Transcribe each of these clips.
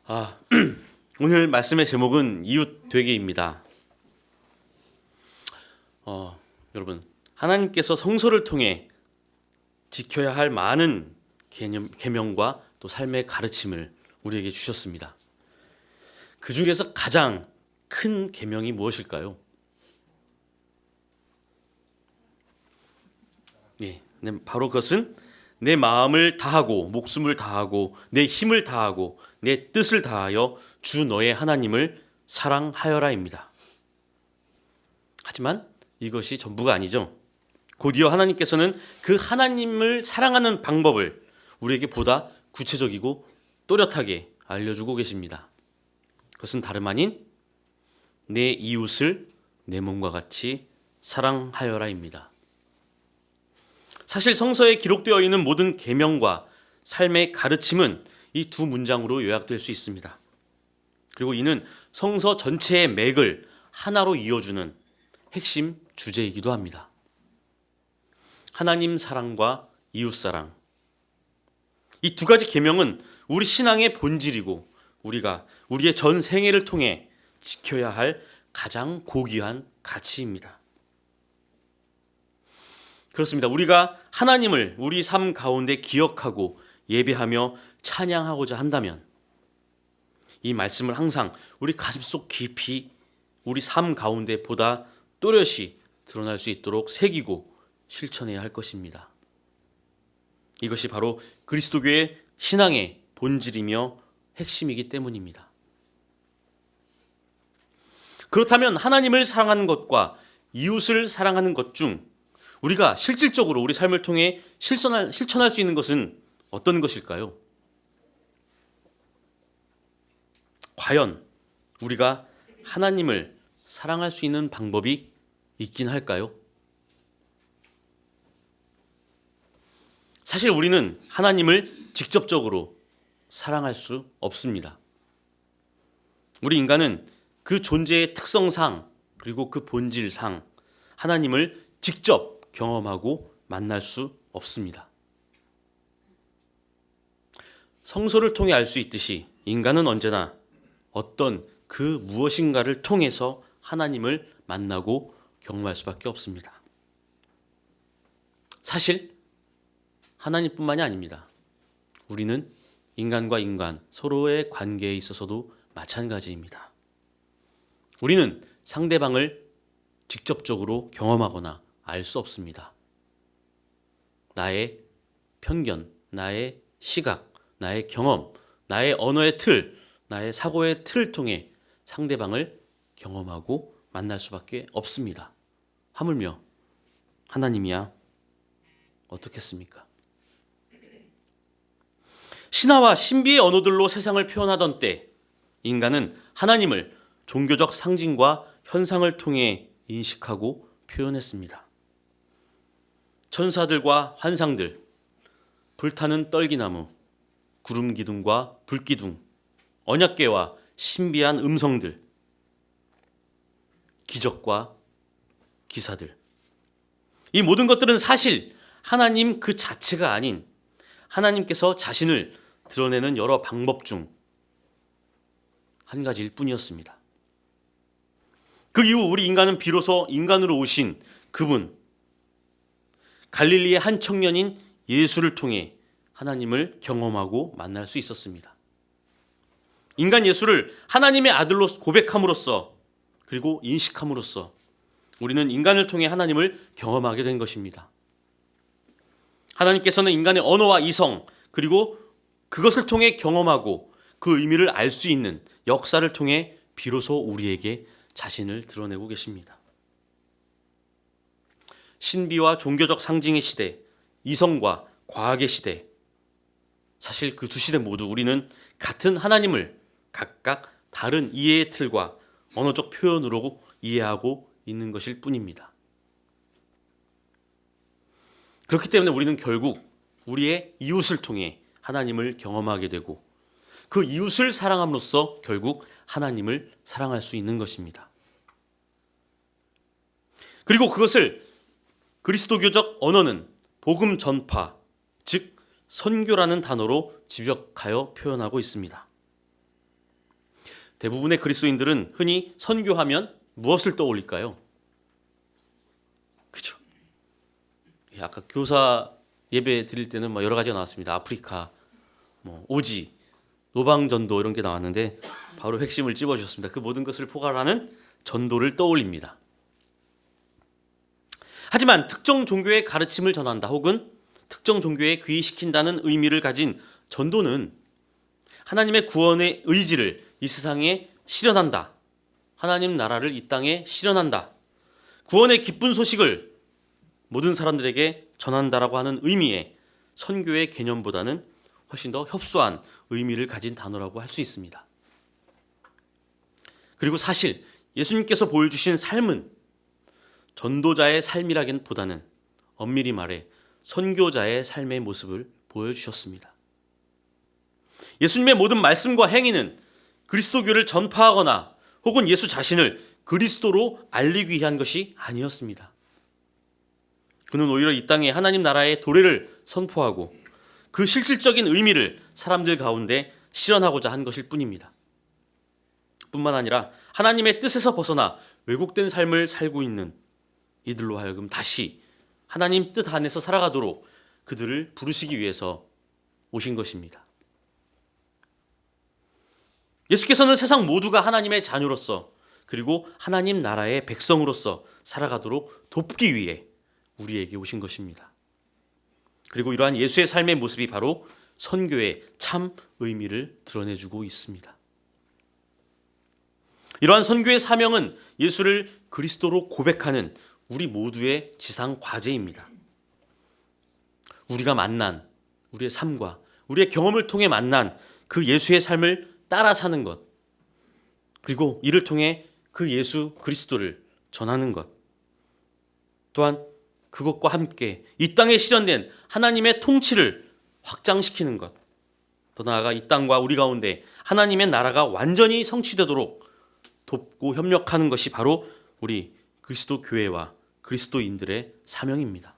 아, 오늘 말씀의 제목은 이웃 되기입니다. 여러분, 하나님께서 성서를 통해 지켜야 할 많은 계명과 또 삶의 가르침을 우리에게 주셨습니다. 그 중에서 가장 큰 계명이 무엇일까요? 바로 그것은 내 마음을 다하고 목숨을 다하고 내 힘을 다하고 내 뜻을 다하여 주 너의 하나님을 사랑하여라입니다. 하지만 이것이 전부가 아니죠. 곧이어 하나님께서는 그 하나님을 사랑하는 방법을 우리에게 보다 구체적이고 또렷하게 알려주고 계십니다. 그것은 다름 아닌 내 이웃을 내 몸과 같이 사랑하여라입니다. 사실 성서에 기록되어 있는 모든 계명과 삶의 가르침은 이 두 문장으로 요약될 수 있습니다. 그리고 이는 성서 전체의 맥을 하나로 이어주는 핵심 주제이기도 합니다. 하나님 사랑과 이웃 사랑. 이 두 가지 계명은 우리 신앙의 본질이고 우리가 우리의 전 생애를 통해 지켜야 할 가장 고귀한 가치입니다. 그렇습니다. 우리가 하나님을 우리 삶 가운데 기억하고 예배하며 찬양하고자 한다면 이 말씀을 항상 우리 가슴속 깊이 우리 삶 가운데 보다 또렷이 드러날 수 있도록 새기고 실천해야 할 것입니다. 이것이 바로 그리스도교의 신앙의 본질이며 핵심이기 때문입니다. 그렇다면 하나님을 사랑하는 것과 이웃을 사랑하는 것 중 우리가 실질적으로 우리 삶을 통해 실천할 수 있는 것은 어떤 것일까요? 과연 우리가 하나님을 사랑할 수 있는 방법이 있긴 할까요? 사실 우리는 하나님을 직접적으로 사랑할 수 없습니다. 우리 인간은 그 존재의 특성상 그리고 그 본질상 하나님을 직접 경험하고 만날 수 없습니다. 성서를 통해 알 수 있듯이 인간은 언제나 어떤 그 무엇인가를 통해서 하나님을 만나고 경험할 수밖에 없습니다. 사실 하나님뿐만이 아닙니다. 우리는 인간과 인간 서로의 관계에 있어서도 마찬가지입니다. 우리는 상대방을 직접적으로 경험하거나 알 수 없습니다. 나의 편견, 나의 시각, 나의 경험, 나의 언어의 틀, 나의 사고의 틀을 통해 상대방을 경험하고 만날 수밖에 없습니다. 하물며 하나님이야 어떻겠습니까? 신화와 신비의 언어들로 세상을 표현하던 때 인간은 하나님을 종교적 상징과 현상을 통해 인식하고 표현했습니다. 천사들과 환상들, 불타는 떨기나무, 구름 기둥과 불기둥, 언약궤와 신비한 음성들, 기적과 기사들. 이 모든 것들은 사실 하나님 그 자체가 아닌 하나님께서 자신을 드러내는 여러 방법 중 한 가지일 뿐이었습니다. 그 이후 우리 인간은 비로소 인간으로 오신 그분, 갈릴리의 한 청년인 예수를 통해 하나님을 경험하고 만날 수 있었습니다. 인간 예수를 하나님의 아들로 고백함으로써 그리고 인식함으로써 우리는 인간을 통해 하나님을 경험하게 된 것입니다. 하나님께서는 인간의 언어와 이성 그리고 그것을 통해 경험하고 그 의미를 알 수 있는 역사를 통해 비로소 우리에게 자신을 드러내고 계십니다. 신비와 종교적 상징의 시대, 이성과 과학의 시대, 사실 그 두 시대 모두 우리는 같은 하나님을 각각 다른 이해의 틀과 언어적 표현으로 이해하고 있는 것일 뿐입니다. 그렇기 때문에 우리는 결국 우리의 이웃을 통해 하나님을 경험하게 되고 그 이웃을 사랑함으로써 결국 하나님을 사랑할 수 있는 것입니다. 그리고 그것을 그리스도교적 언어는 복음 전파, 즉 선교라는 단어로 집약하여 표현하고 있습니다. 대부분의 그리스도인들은 흔히 선교하면 무엇을 떠올릴까요? 그죠? 아까 교사 예배 드릴 때는 뭐 여러 가지가 나왔습니다. 아프리카, 오지, 노방전도 이런 게 나왔는데 바로 핵심을 찝어주셨습니다. 그 모든 것을 포괄하는 전도를 떠올립니다. 하지만 특정 종교의 가르침을 전한다 혹은 특정 종교에 귀의시킨다는 의미를 가진 전도는 하나님의 구원의 의지를 이 세상에 실현한다. 하나님 나라를 이 땅에 실현한다. 구원의 기쁜 소식을 모든 사람들에게 전한다라고 하는 의미의 선교의 개념보다는 훨씬 더 협소한 의미를 가진 단어라고 할 수 있습니다. 그리고 사실 예수님께서 보여주신 삶은 전도자의 삶이라기보다는 엄밀히 말해 선교자의 삶의 모습을 보여주셨습니다. 예수님의 모든 말씀과 행위는 그리스도교를 전파하거나 혹은 예수 자신을 그리스도로 알리기 위한 것이 아니었습니다. 그는 오히려 이 땅에 하나님 나라의 도래를 선포하고 그 실질적인 의미를 사람들 가운데 실현하고자 한 것일 뿐입니다. 뿐만 아니라 하나님의 뜻에서 벗어나 왜곡된 삶을 살고 있는 이들로 하여금 다시 하나님 뜻 안에서 살아가도록 그들을 부르시기 위해서 오신 것입니다. 예수께서는 세상 모두가 하나님의 자녀로서 그리고 하나님 나라의 백성으로서 살아가도록 돕기 위해 우리에게 오신 것입니다. 그리고 이러한 예수의 삶의 모습이 바로 선교의 참 의미를 드러내주고 있습니다. 이러한 선교의 사명은 예수를 그리스도로 고백하는 우리 모두의 지상 과제입니다. 우리가 만난 우리의 삶과 우리의 경험을 통해 만난 그 예수의 삶을 따라 사는 것, 그리고 이를 통해 그 예수 그리스도를 전하는 것, 또한 그것과 함께 이 땅에 실현된 하나님의 통치를 확장시키는 것, 더 나아가 이 땅과 우리 가운데 하나님의 나라가 완전히 성취되도록 돕고 협력하는 것이 바로 우리 그리스도 교회와 그리스도인들의 사명입니다.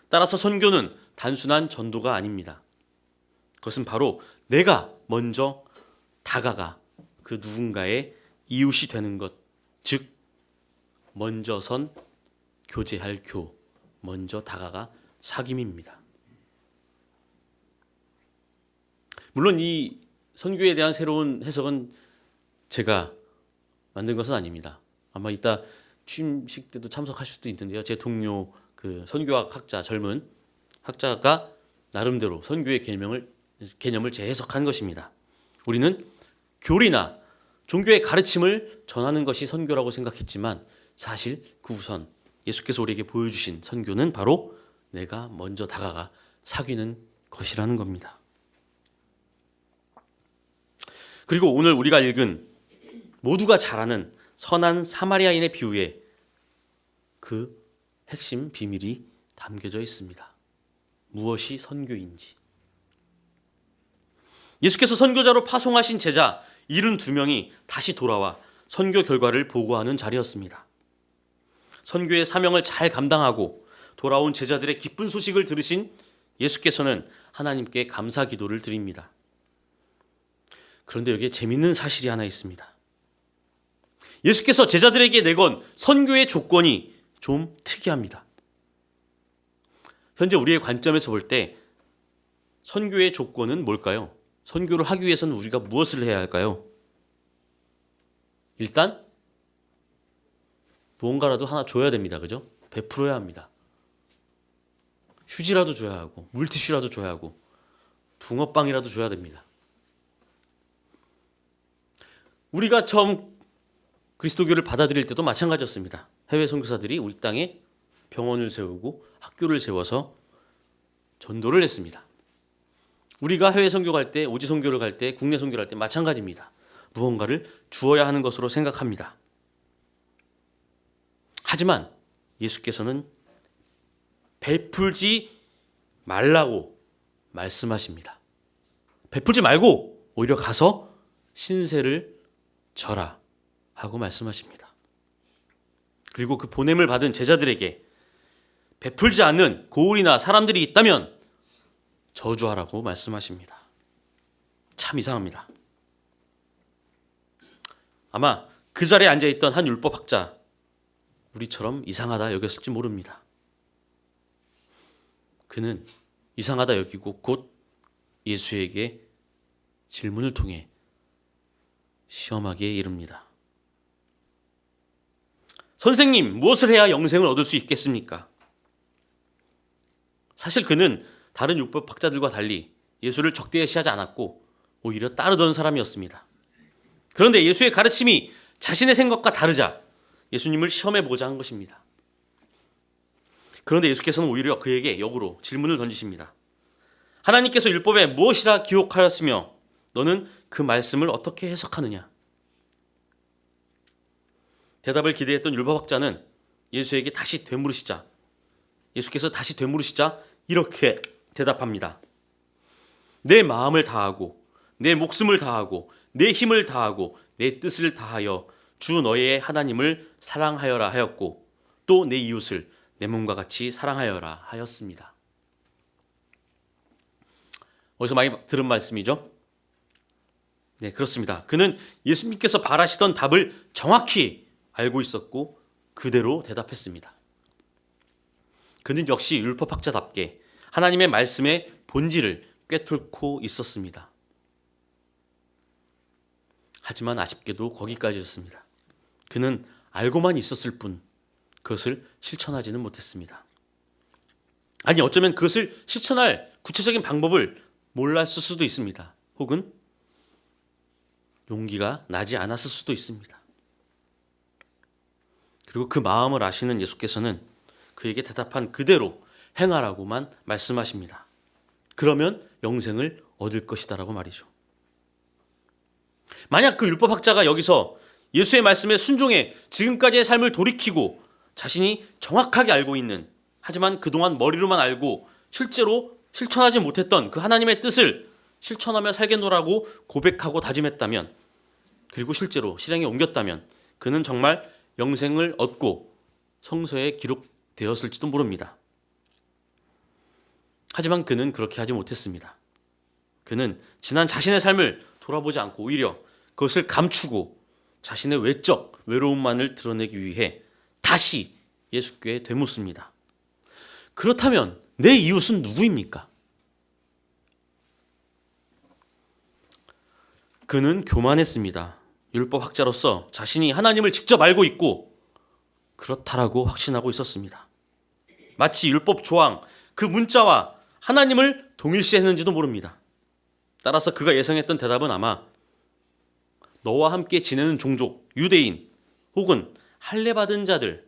따라서 선교는 단순한 전도가 아닙니다. 그것은 바로 내가 먼저 다가가 그 누군가의 이웃이 되는 것, 즉 먼저 선 교제할 교, 먼저 다가가 사귐입니다. 물론 이 선교에 대한 새로운 해석은 제가 만든 것은 아닙니다. 아마 이따 취임식 때도 참석할 수도 있는데요. 제 동료 그 선교학 학자, 젊은 학자가 나름대로 선교의 개념을 재해석한 것입니다. 우리는 교리나 종교의 가르침을 전하는 것이 선교라고 생각했지만 사실 그 우선 예수께서 우리에게 보여주신 선교는 바로 내가 먼저 다가가 사귀는 것이라는 겁니다. 그리고 오늘 우리가 읽은 모두가 잘 아는 선한 사마리아인의 비유에 그 핵심 비밀이 담겨져 있습니다. 무엇이 선교인지. 예수께서 선교자로 파송하신 제자 72명이 다시 돌아와 선교 결과를 보고하는 자리였습니다. 선교의 사명을 잘 감당하고 돌아온 제자들의 기쁜 소식을 들으신 예수께서는 하나님께 감사 기도를 드립니다. 그런데 여기에 재밌는 사실이 하나 있습니다. 예수께서 제자들에게 내건 선교의 조건이 좀 특이합니다. 현재 우리의 관점에서 볼 때 선교의 조건은 뭘까요? 선교를 하기 위해서는 우리가 무엇을 해야 할까요? 일단 무언가라도 하나 줘야 됩니다. 그죠? 베풀어야 합니다. 휴지라도 줘야 하고 물티슈라도 줘야 하고 붕어빵이라도 줘야 됩니다. 우리가 처음 그리스도교를 받아들일 때도 마찬가지였습니다. 해외 선교사들이 우리 땅에 병원을 세우고 학교를 세워서 전도를 했습니다. 우리가 해외 선교 갈 때, 오지 선교를 갈 때, 국내 선교를 할 때 마찬가지입니다. 무언가를 주어야 하는 것으로 생각합니다. 하지만 예수께서는 베풀지 말라고 말씀하십니다. 베풀지 말고 오히려 가서 신세를 져라 하고 말씀하십니다. 그리고 그 보냄을 받은 제자들에게 베풀지 않는 고울이나 사람들이 있다면 저주하라고 말씀하십니다. 참 이상합니다. 아마 그 자리에 앉아있던 한 율법학자, 우리처럼 이상하다 여겼을지 모릅니다. 그는 이상하다 여기고 곧 예수에게 질문을 통해 시험하기에 이릅니다. 선생님, 무엇을 해야 영생을 얻을 수 있겠습니까? 사실 그는 다른 율법학자들과 달리 예수를 적대시하지 않았고 오히려 따르던 사람이었습니다. 그런데 예수의 가르침이 자신의 생각과 다르자 예수님을 시험해보자 한 것입니다. 그런데 예수께서는 오히려 그에게 역으로 질문을 던지십니다. 하나님께서 율법에 무엇이라 기록하였으며 너는 그 말씀을 어떻게 해석하느냐? 대답을 기대했던 율법학자는 예수에게 다시 되물으시자, 예수께서 다시 되물으시자 이렇게 대답합니다. 내 마음을 다하고 내 목숨을 다하고 내 힘을 다하고 내 뜻을 다하여 주 너의 하나님을 사랑하여라 하였고 또 내 이웃을 내 몸과 같이 사랑하여라 하였습니다. 어디서 많이 들은 말씀이죠? 네, 그렇습니다. 그는 예수님께서 바라시던 답을 정확히 알고 있었고 그대로 대답했습니다. 그는 역시 율법학자답게 하나님의 말씀의 본질을 꿰뚫고 있었습니다. 하지만 아쉽게도 거기까지였습니다. 그는 알고만 있었을 뿐 그것을 실천하지는 못했습니다. 아니, 어쩌면 그것을 실천할 구체적인 방법을 몰랐을 수도 있습니다. 혹은 용기가 나지 않았을 수도 있습니다. 그리고 그 마음을 아시는 예수께서는 그에게 대답한 그대로 행하라고만 말씀하십니다. 그러면 영생을 얻을 것이다라고 말이죠. 만약 그 율법학자가 여기서 예수의 말씀에 순종해 지금까지의 삶을 돌이키고 자신이 정확하게 알고 있는, 하지만 그동안 머리로만 알고 실제로 실천하지 못했던 그 하나님의 뜻을 실천하며 살겠노라고 고백하고 다짐했다면, 그리고 실제로 실행에 옮겼다면 그는 정말 영생을 얻고 성서에 기록되었을지도 모릅니다. 하지만 그는 그렇게 하지 못했습니다. 그는 지난 자신의 삶을 돌아보지 않고 오히려 그것을 감추고 자신의 외적 외로움만을 드러내기 위해 다시 예수께 되묻습니다. 그렇다면 내 이웃은 누구입니까? 그는 교만했습니다. 율법학자로서 자신이 하나님을 직접 알고 있고 그렇다라고 확신하고 있었습니다. 마치 율법 조항, 그 문자와 하나님을 동일시했는지도 모릅니다. 따라서 그가 예상했던 대답은 아마 너와 함께 지내는 종족, 유대인 혹은 할례받은 자들,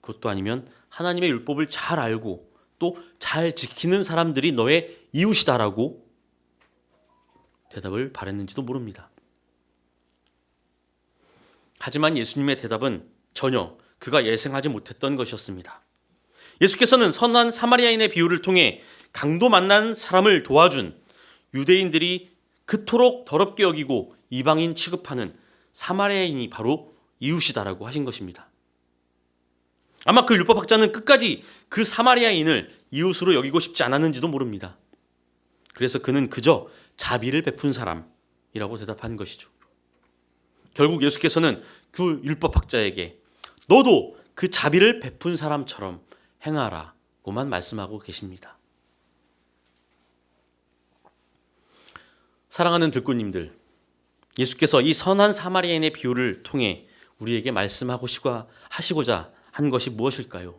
그것도 아니면 하나님의 율법을 잘 알고 또 잘 지키는 사람들이 너의 이웃이다라고 대답을 바랬는지도 모릅니다. 하지만 예수님의 대답은 전혀 그가 예상하지 못했던 것이었습니다. 예수께서는 선한 사마리아인의 비유를 통해 강도 만난 사람을 도와준 유대인들이 그토록 더럽게 여기고 이방인 취급하는 사마리아인이 바로 이웃이다라고 하신 것입니다. 아마 그 율법학자는 끝까지 그 사마리아인을 이웃으로 여기고 싶지 않았는지도 모릅니다. 그래서 그는 그저 자비를 베푼 사람이라고 대답한 것이죠. 결국 예수께서는 그 율법학자에게 너도 그 자비를 베푼 사람처럼 행하라고만 말씀하고 계십니다. 사랑하는 들꾼님들, 예수께서 이 선한 사마리아인의 비유를 통해 우리에게 말씀하시고자 한 것이 무엇일까요?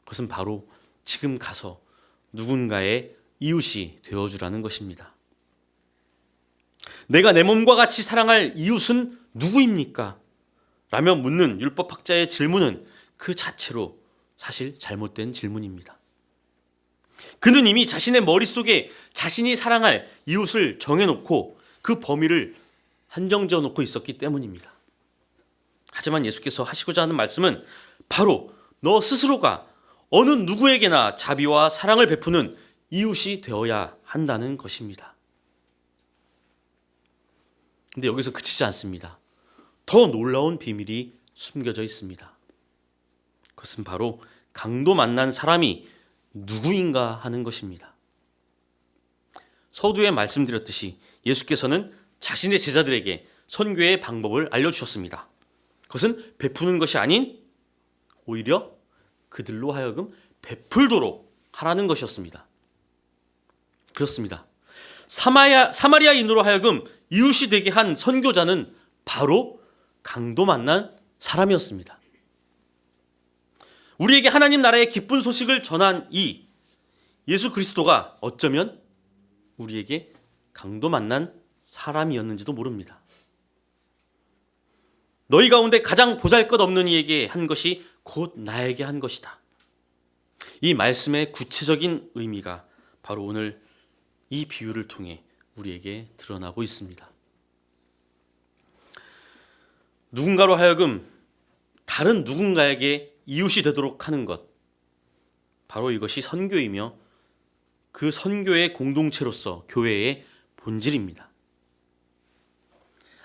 그것은 바로 지금 가서 누군가의 이웃이 되어주라는 것입니다. 내가 내 몸과 같이 사랑할 이웃은 누구입니까? 라며 묻는 율법학자의 질문은 그 자체로 사실 잘못된 질문입니다. 그는 이미 자신의 머릿속에 자신이 사랑할 이웃을 정해놓고 그 범위를 한정지어 놓고 있었기 때문입니다. 하지만 예수께서 하시고자 하는 말씀은 바로 너 스스로가 어느 누구에게나 자비와 사랑을 베푸는 이웃이 되어야 한다는 것입니다. 근데 여기서 그치지 않습니다. 더 놀라운 비밀이 숨겨져 있습니다. 그것은 바로 강도 만난 사람이 누구인가 하는 것입니다. 서두에 말씀드렸듯이 예수께서는 자신의 제자들에게 선교의 방법을 알려주셨습니다. 그것은 베푸는 것이 아닌 오히려 그들로 하여금 베풀도록 하라는 것이었습니다. 그렇습니다. 사마리아인으로 하여금 이웃이 되게 한 선교자는 바로 강도 만난 사람이었습니다. 우리에게 하나님 나라의 기쁜 소식을 전한 이 예수 그리스도가 어쩌면 우리에게 강도 만난 사람이었는지도 모릅니다. 너희 가운데 가장 보잘것없는 이에게 한 것이 곧 나에게 한 것이다. 이 말씀의 구체적인 의미가 바로 오늘 이 비유를 통해 우리에게 드러나고 있습니다. 누군가로 하여금 다른 누군가에게 이웃이 되도록 하는 것, 바로 이것이 선교이며 그 선교의 공동체로서 교회의 본질입니다.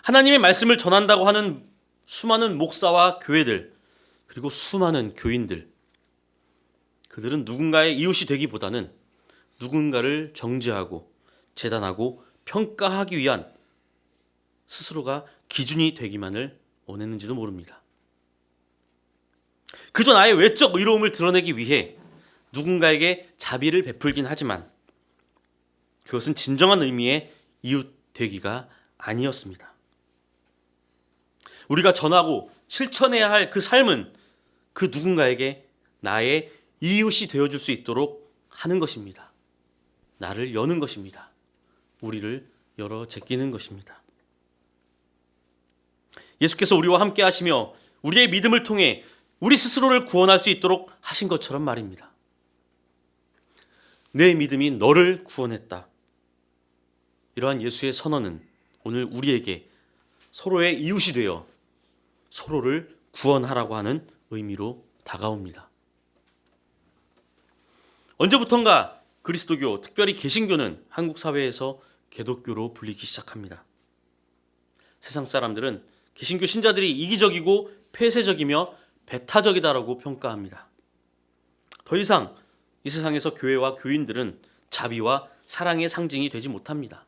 하나님의 말씀을 전한다고 하는 수많은 목사와 교회들, 그리고 수많은 교인들, 그들은 누군가의 이웃이 되기보다는 누군가를 정죄하고 재단하고 평가하기 위한 스스로가 기준이 되기만을 원했는지도 모릅니다. 그저 나의 외적 의로움을 드러내기 위해 누군가에게 자비를 베풀긴 하지만 그것은 진정한 의미의 이웃 되기가 아니었습니다. 우리가 전하고 실천해야 할 그 삶은 그 누군가에게 나의 이웃이 되어줄 수 있도록 하는 것입니다. 나를 여는 것입니다. 우리를 열어 제끼는 것입니다. 예수께서 우리와 함께 하시며 우리의 믿음을 통해 우리 스스로를 구원할 수 있도록 하신 것처럼 말입니다. 내 믿음이 너를 구원했다. 이러한 예수의 선언은 오늘 우리에게 서로의 이웃이 되어 서로를 구원하라고 하는 의미로 다가옵니다. 언제부턴가 그리스도교, 특별히 개신교는 한국 사회에서 개독교로 불리기 시작합니다. 세상 사람들은 개신교 신자들이 이기적이고 폐쇄적이며 배타적이다라고 평가합니다. 더 이상 이 세상에서 교회와 교인들은 자비와 사랑의 상징이 되지 못합니다.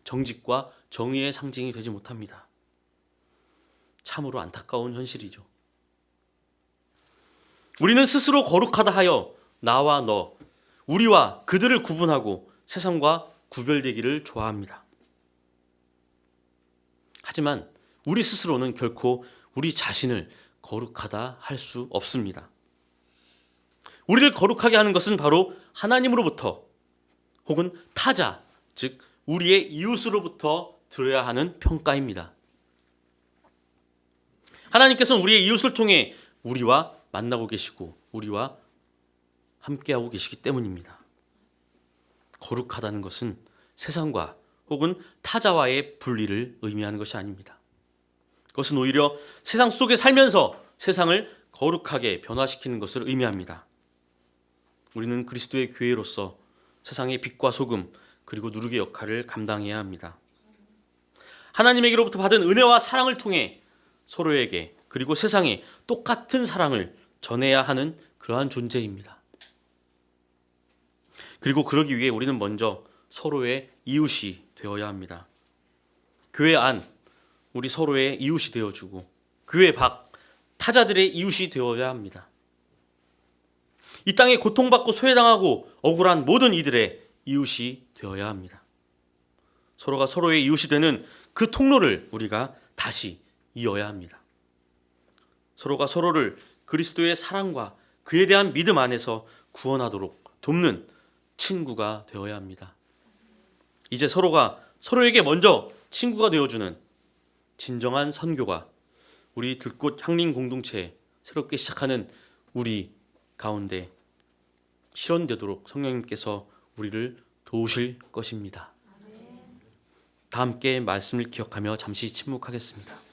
정직과 정의의 상징이 되지 못합니다. 참으로 안타까운 현실이죠. 우리는 스스로 거룩하다 하여 나와 너, 우리와 그들을 구분하고 세상과 구별되기를 좋아합니다. 하지만 우리 스스로는 결코 우리 자신을 거룩하다 할 수 없습니다. 우리를 거룩하게 하는 것은 바로 하나님으로부터 혹은 타자, 즉 우리의 이웃으로부터 들어야 하는 평가입니다. 하나님께서는 우리의 이웃을 통해 우리와 만나고 계시고 우리와 함께하고 계시기 때문입니다. 거룩하다는 것은 세상과 혹은 타자와의 분리를 의미하는 것이 아닙니다. 그것은 오히려 세상 속에 살면서 세상을 거룩하게 변화시키는 것을 의미합니다. 우리는 그리스도의 교회로서 세상의 빛과 소금 그리고 누룩의 역할을 감당해야 합니다. 하나님에게로부터 받은 은혜와 사랑을 통해 서로에게 그리고 세상에 똑같은 사랑을 전해야 하는 그러한 존재입니다. 그리고 그러기 위해 우리는 먼저 서로의 이웃이 되어야 합니다. 교회 안 우리 서로의 이웃이 되어주고 교회 밖 타자들의 이웃이 되어야 합니다. 이 땅에 고통받고 소외당하고 억울한 모든 이들의 이웃이 되어야 합니다. 서로가 서로의 이웃이 되는 그 통로를 우리가 다시 이어야 합니다. 서로가 서로를 그리스도의 사랑과 그에 대한 믿음 안에서 구원하도록 돕는 친구가 되어야 합니다. 이제 서로가 서로에게 먼저 친구가 되어주는 진정한 선교가 우리 들꽃 향림 공동체 새롭게 시작하는 우리 가운데 실현되도록 성령님께서 우리를 도우실 것입니다. 다 함께 말씀을 기억하며 잠시 침묵하겠습니다.